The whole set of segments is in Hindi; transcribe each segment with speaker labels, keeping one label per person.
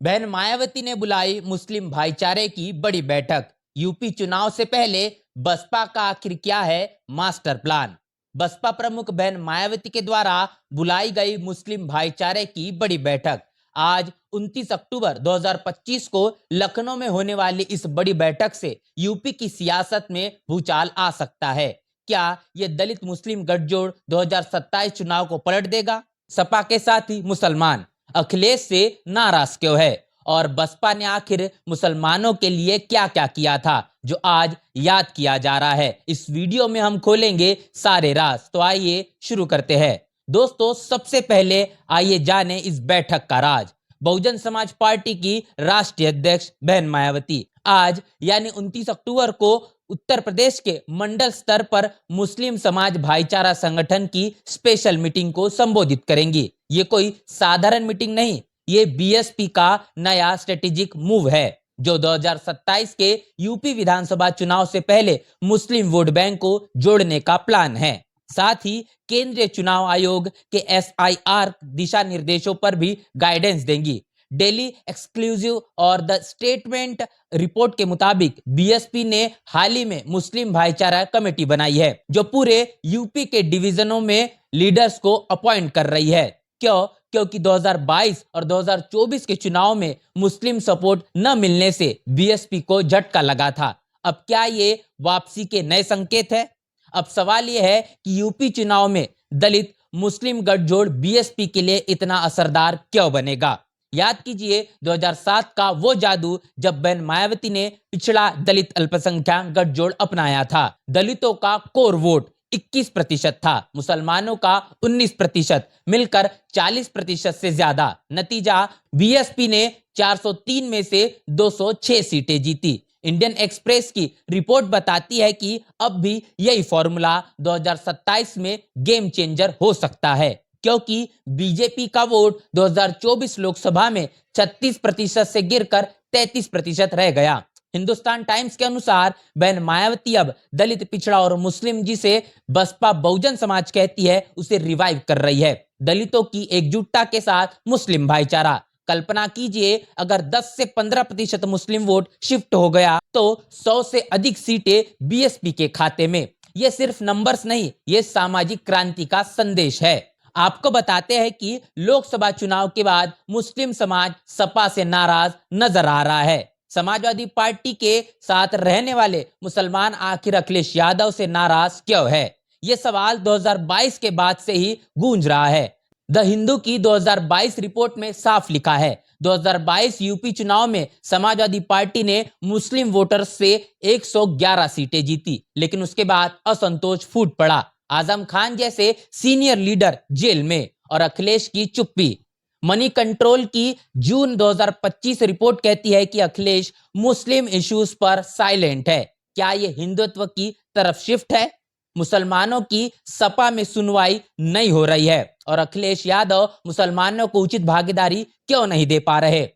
Speaker 1: बहन मायावती ने बुलाई मुस्लिम भाईचारे की बड़ी बैठक। यूपी चुनाव से पहले बसपा का आखिर क्या है मास्टर प्लान। बसपा प्रमुख बहन मायावती के द्वारा बुलाई गई मुस्लिम भाईचारे की बड़ी बैठक आज 29 अक्टूबर 2025 को लखनऊ में होने वाली इस बड़ी बैठक से यूपी की सियासत में भूचाल आ सकता है। क्या यह दलित मुस्लिम गठजोड़ 2027 चुनाव को पलट देगा? सपा के साथ ही मुसलमान अखिलेश से नाराज क्यों है और बसपा ने आखिर मुसलमानों के लिए क्या क्या किया था जो आज याद किया जा रहा है। इस वीडियो में हम खोलेंगे सारे राज। तो आइए शुरू करते हैं। दोस्तों, सबसे पहले आइए जाने इस बैठक का राज। बहुजन समाज पार्टी की राष्ट्रीय अध्यक्ष बहन मायावती आज यानी 29 अक्टूबर को उत्तर प्रदेश के मंडल स्तर पर मुस्लिम समाज भाईचारा संगठन की स्पेशल मीटिंग को संबोधित करेंगी। ये कोई साधारण मीटिंग नहीं, ये बीएसपी का नया स्ट्रेटेजिक मूव है जो 2027 के यूपी विधानसभा चुनाव से पहले मुस्लिम वोट बैंक को जोड़ने का प्लान है। साथ ही केंद्रीय चुनाव आयोग के एसआईआर दिशा निर्देशों पर भी गाइडेंस देंगी। डेली एक्सक्लूसिव और द स्टेटमेंट रिपोर्ट के मुताबिक बीएसपी ने हाल ही में मुस्लिम भाईचारा कमेटी बनाई है जो पूरे यूपी के डिवीजनों में लीडर्स को अपॉइंट कर रही है। क्योंकि 2022 और 2024 के चुनाव में मुस्लिम सपोर्ट न मिलने से बीएसपी को झटका लगा था। अब क्या ये वापसी के नए संकेत है? अब सवाल यह है कि यूपी चुनाव में दलित मुस्लिम गठजोड़ बीएसपी के लिए इतना असरदार क्यों बनेगा? याद कीजिए 2007 का वो जादू जब बहन मायावती ने पिछड़ा दलित अल्पसंख्यक गठजोड़ अपनाया था। दलितों का कोर वोट 21% था, मुसलमानों का 19%, मिलकर 40% से ज्यादा। नतीजा बीएसपी ने 403 में से 206 सीटें जीती। इंडियन एक्सप्रेस की रिपोर्ट बताती है कि अब भी यही फॉर्मूला 2027 में गेम चेंजर हो सकता है क्योंकि बीजेपी का वोट 2024 लोकसभा में 36% से गिरकर 33% रह गया। हिंदुस्तान टाइम्स के अनुसार बहन मायावती अब दलित, पिछड़ा और मुस्लिम जिसे बसपा बहुजन समाज कहती है उसे रिवाइव कर रही है। दलितों की एकजुटता के साथ मुस्लिम भाईचारा। कल्पना कीजिए अगर 10 से 15% मुस्लिम वोट शिफ्ट हो गया तो 100 से अधिक सीटें बीएसपी के खाते में। यह सिर्फ नंबर्स नहीं, यह सामाजिक क्रांति का संदेश है। आपको बताते हैं कि लोकसभा चुनाव के बाद मुस्लिम समाज सपा से नाराज नजर आ रहा है। समाजवादी पार्टी के साथ रहने वाले मुसलमान आखिर अखिलेश यादव से नाराज क्यों है? यह सवाल 2022 के बाद से ही गूंज रहा है। द हिंदू की 2022 रिपोर्ट में साफ लिखा है 2022 यूपी चुनाव में समाजवादी पार्टी ने मुस्लिम वोटर्स से 111 सीटें जीती, लेकिन उसके बाद असंतोष फूट पड़ा। आजम खान जैसे सीनियर लीडर जेल में और अखिलेश की चुप्पी। मनी कंट्रोल की जून 2025 रिपोर्ट कहती है कि अखिलेश मुस्लिम इश्यूज पर साइलेंट है। क्या यह हिंदुत्व की तरफ शिफ्ट है? मुसलमानों की सपा में सुनवाई नहीं हो रही है और अखिलेश यादव मुसलमानों को उचित भागीदारी क्यों नहीं दे पा रहे?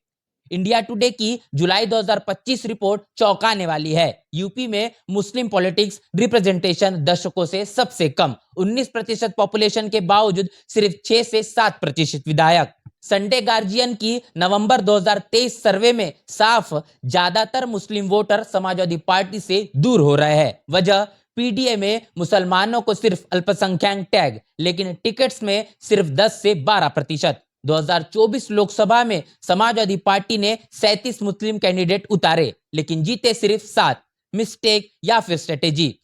Speaker 1: इंडिया टुडे की जुलाई 2025 रिपोर्ट चौंकाने वाली है। यूपी में मुस्लिम पॉलिटिक्स रिप्रेजेंटेशन दशकों से सबसे कम, 19% पॉपुलेशन के बावजूद सिर्फ 6 से 7% विधायक। संडे गार्जियन की नवंबर 2023 सर्वे में साफ ज्यादातर मुस्लिम वोटर समाजवादी पार्टी से दूर हो रहे हैं। वजह पीडीए में मुसलमानों को सिर्फ अल्पसंख्यक टैग, लेकिन टिकट्स में सिर्फ 10 से 12%। 2024 लोकसभा में समाजवादी पार्टी ने 37 मुस्लिम कैंडिडेट उतारे लेकिन जीते सिर्फ 7। मिस्टेक या फिर स्ट्रेटेजी?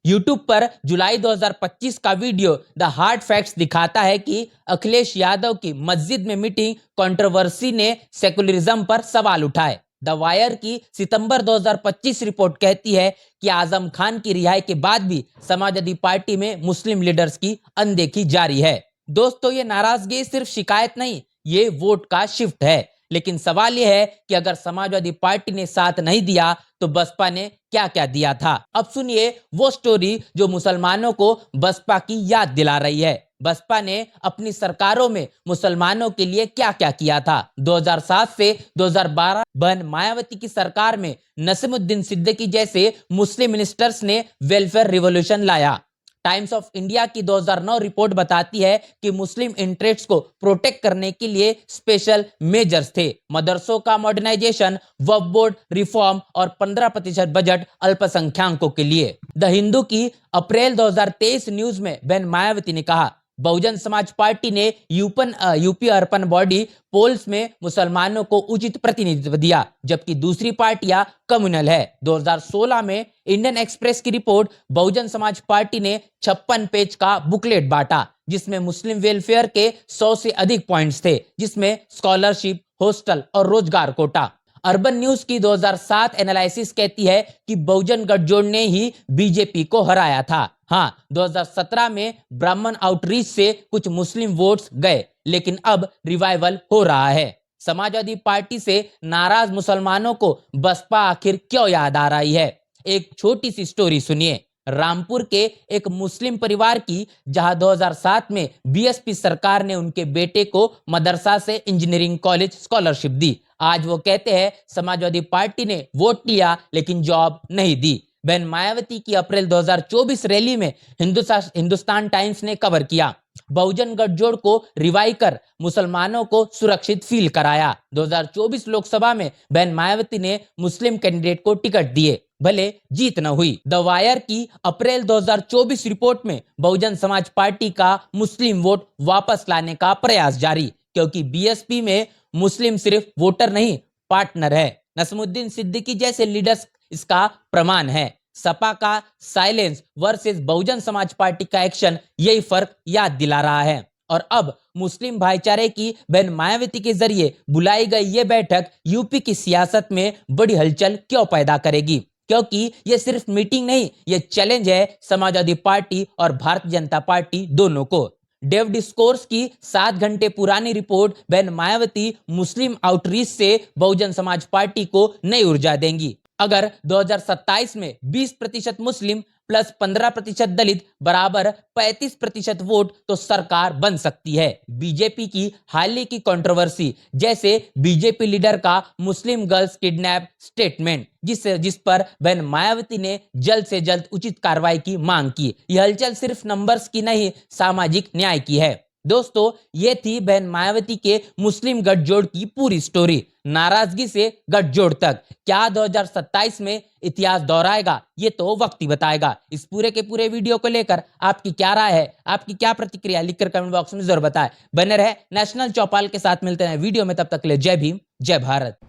Speaker 1: यूट्यूब पर जुलाई 2025 का वीडियो द हार्ड फैक्ट्स दिखाता है कि अखिलेश यादव की मस्जिद में मीटिंग कंट्रोवर्सी ने सेकुलरिज्म पर सवाल उठाए। द वायर की सितंबर 2025 रिपोर्ट कहती है कि आजम खान की रिहाई के बाद भी समाजवादी पार्टी में मुस्लिम लीडर्स की अनदेखी जारी है। दोस्तों, ये नाराजगी सिर्फ शिकायत नहीं, ये वोट का शिफ्ट है। लेकिन सवाल यह है कि अगर समाजवादी पार्टी ने साथ नहीं दिया तो बसपा ने क्या क्या दिया था। अब सुनिए वो स्टोरी जो मुसलमानों को बसपा की याद दिला रही है। बसपा ने अपनी सरकारों में मुसलमानों के लिए क्या क्या किया था। 2007 से 2012 बहन मायावती की सरकार में नसीमुद्दीन सिद्दीकी जैसे मुस्लिम मिनिस्टर्स ने वेलफेयर रिवॉल्यूशन लाया। टाइम्स ऑफ इंडिया की 2009 रिपोर्ट बताती है कि मुस्लिम इंटरेस्ट्स को प्रोटेक्ट करने के लिए स्पेशल मेजर्स थे। मदरसों का मॉडर्नाइजेशन, वक्फ बोर्ड रिफॉर्म और 15% बजट अल्पसंख्यकों के लिए। द हिंदू की अप्रैल 2023 न्यूज में बहन मायावती ने कहा, बहुजन समाज पार्टी ने यूपी अर्बन बॉडी पोल्स में मुसलमानों को उचित प्रतिनिधित्व दिया, जबकि दूसरी पार्टियां कम्युनल है। 2016 में इंडियन एक्सप्रेस की रिपोर्ट, बहुजन समाज पार्टी ने 56 पेज का बुकलेट बांटा, जिसमें मुस्लिम वेलफेयर के 100 से अधिक पॉइंट्स थे, जिसमें स्कॉलरशिप, हॉस्टल और रोजगार कोटा। अर्बन न्यूज की 2007 एनालिसिस कहती है कि बहुजन गठजोड़ ने ही बीजेपी को हराया था। हाँ, 2017 में ब्राह्मण आउटरीच से कुछ मुस्लिम वोट्स गए, लेकिन अब रिवाइवल हो रहा है। समाजवादी पार्टी से नाराज मुसलमानों को बसपा आखिर क्यों याद आ रही है? एक छोटी सी स्टोरी सुनिए। रामपुर के एक मुस्लिम परिवार की, जहां 2007 में बीएसपी सरकार ने उनके बेटे को मदरसा से इंजीनियरिंग कॉलेज स्कॉलरशिप दी। आज वो कहते हैं समाजवादी पार्टी ने वोट लिया लेकिन जॉब नहीं दी। बहन मायावती की अप्रैल 2024 रैली में हिंदुस्तान टाइम्स ने कवर किया। बहुजन गठजोड़ को रिवाइव कर मुसलमानों को सुरक्षित फील कराया। 2024 लोकसभा में बहन मायावती ने मुस्लिम कैंडिडेट को टिकट दिए, भले जीत न हुई। द वायर की अप्रैल 2024 रिपोर्ट में बहुजन समाज पार्टी का मुस्लिम वोट वापस लाने का प्रयास जारी, क्योंकि बीएसपी में मुस्लिम सिर्फ वोटर नहीं, पार्टनर है। नसमुद्दीन सिद्दीकी जैसे लीडर्स इसका प्रमाण है। सपा का silence versus Bahujan Samaj party का एक्शन यही फर्क याद दिला रहा है। और अब मुस्लिम भाईचारे की बहन मायावती के जरिए बुलाई गई ये बैठक यूपी की सियासत में बड़ी हलचल क्यों पैदा करेगी? क्योंकि ये सिर्फ मीटिंग नहीं, ये चैलेंज है समाजवादी पार्टी और भारतीय जनता पार्टी दोनों को। डेव डिस्कोर्स की 7 घंटे पुरानी रिपोर्ट, बहन मायावती मुस्लिम आउटरीच से बहुजन समाज पार्टी को नई ऊर्जा देंगी। अगर 2027 में 20% मुस्लिम प्लस 15% दलित बराबर 35% वोट तो सरकार बन सकती है। बीजेपी की हाल ही की कंट्रोवर्सी, जैसे बीजेपी लीडर का मुस्लिम गर्ल्स किडनैप स्टेटमेंट, जिस पर बहन मायावती ने जल्द से जल्द उचित कार्रवाई की मांग की। यह हलचल सिर्फ नंबर्स की नहीं, सामाजिक न्याय की है। दोस्तों, ये थी बहन मायावती के मुस्लिम गठजोड़ की पूरी स्टोरी, नाराजगी से गठजोड़ तक। क्या 2027 में इतिहास दोहराएगा? ये तो वक्त ही बताएगा। इस पूरे के पूरे वीडियो को लेकर आपकी क्या राय है, आपकी क्या प्रतिक्रिया, लिखकर कमेंट बॉक्स में जरूर बताएं। बने रहे नेशनल चौपाल के साथ, मिलते हैं वीडियो में, तब तक के लिए जय भीम, जय भारत।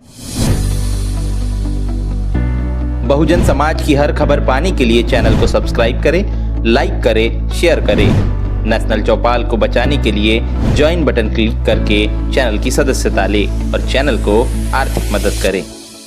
Speaker 2: बहुजन समाज की हर खबर पाने के लिए चैनल को सब्सक्राइब करें, लाइक करें, शेयर करें। नेशनल चौपाल को बचाने के लिए ज्वाइन बटन क्लिक करके चैनल की सदस्यता लें और चैनल को आर्थिक मदद करें।